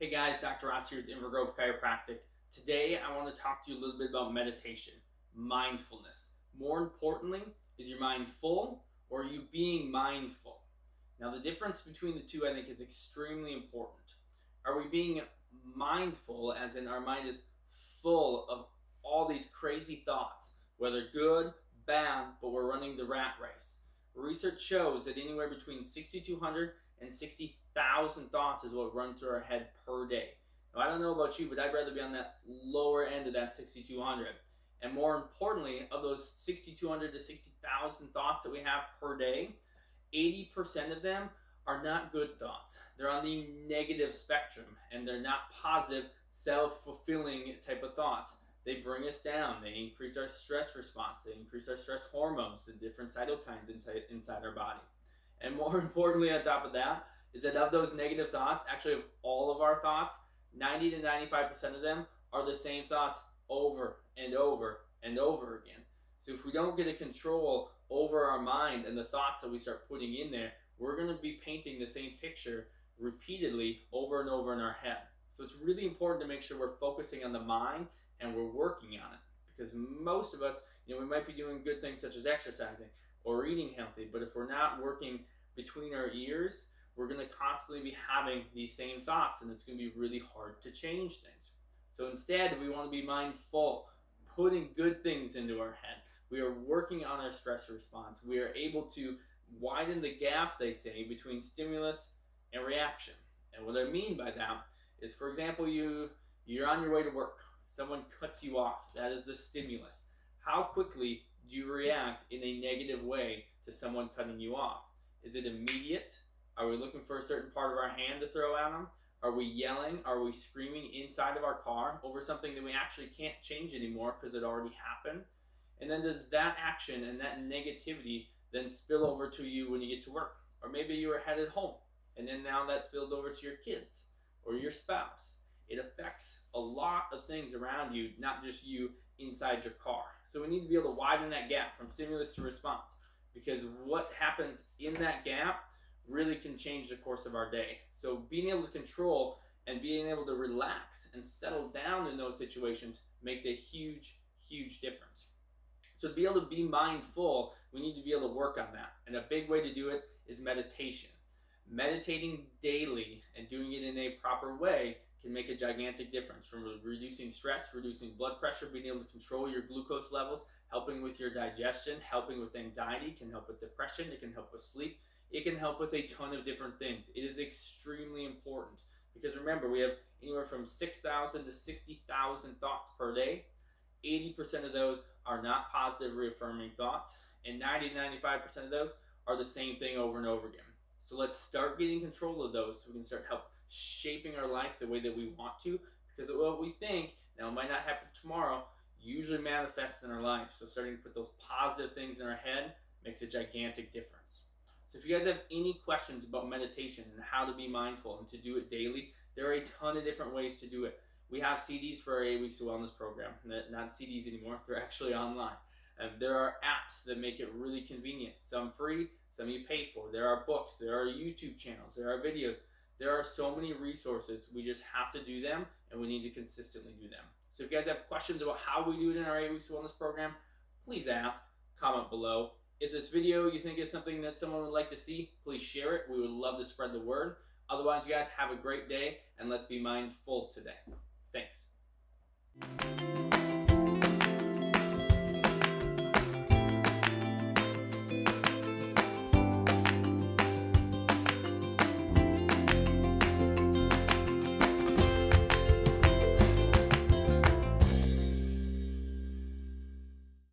Hey guys, Dr. Ross here with Inver Chiropractic. Today I want to talk to you a little bit about meditation, mindfulness. More importantly, is your mind full or are you being mindful? Now the difference between the two I think is extremely important. Are we being mindful as in our mind is full of all these crazy thoughts, whether good, bad, but we're running the rat race. Research shows that anywhere between 6,200 and 60,000 thoughts is what run through our head per day. Now, I don't know about you, but I'd rather be on that lower end of that 6,200. And more importantly, of those 6,200 to 60,000 thoughts that we have per day, 80% of them are not good thoughts. They're on the negative spectrum and they're not positive, self-fulfilling type of thoughts. They bring us down. They increase our stress response. They increase our stress hormones, the different cytokines inside our body. And more importantly, on top of that, is that of those negative thoughts, actually of all of our thoughts, 90 to 95% of them are the same thoughts over and over and over again. So if we don't get a control over our mind and the thoughts that we start putting in there, we're going to be painting the same picture repeatedly over and over in our head. So it's really important to make sure we're focusing on the mind and we're working on it, because most of us, we might be doing good things such as exercising or eating healthy, but if we're not working between our ears, we're going to constantly be having these same thoughts and it's going to be really hard to change things. So instead, we want to be mindful, putting good things into our head. We are working on our stress response. We are able to widen the gap, they say, between stimulus and reaction. And what I mean by that is, for example, you're on your way to work. Someone cuts you off. That is the stimulus. How quickly do you react in a negative way to someone cutting you off? Is it immediate? Are we looking for a certain part of our hand to throw at them? Are we yelling? Are we screaming inside of our car over something that we actually can't change anymore because it already happened? And then does that action and that negativity then spill over to you when you get to work? Or maybe you were headed home and then now that spills over to your kids or your spouse. It affects a lot of things around you, not just you inside your car. So we need to be able to widen that gap from stimulus to response, because what happens in that gap really can change the course of our day. So being able to control and being able to relax and settle down in those situations makes a huge, huge difference. So to be able to be mindful, we need to be able to work on that. And a big way to do it is meditation. Meditating daily and doing it in a proper way can make a gigantic difference, from reducing stress, reducing blood pressure, being able to control your glucose levels, helping with your digestion, helping with anxiety, can help with depression, it can help with sleep, it can help with a ton of different things. It is extremely important because remember, we have anywhere from 6,000 to 60,000 thoughts per day. 80% of those are not positive reaffirming thoughts, and 90 to 95% of those are the same thing over and over again. So let's start getting control of those so we can start shaping our life the way that we want to, because what we think, now it might not happen tomorrow, usually manifests in our life. So starting to put those positive things in our head makes a gigantic difference. So if you guys have any questions about meditation and how to be mindful and to do it daily, there are a ton of different ways to do it. We have CDs for our 8 Weeks of Wellness program, not CDs anymore, they're actually online. There are apps that make it really convenient, some free, some you pay for. There are books, there are YouTube channels, there are videos. There are so many resources. We just have to do them, and we need to consistently do them. So if you guys have questions about how we do it in our 8 Weeks of Wellness program, please ask, comment below. If this video you think is something that someone would like to see, please share it. We would love to spread the word. Otherwise, you guys have a great day, and let's be mindful today. Thanks.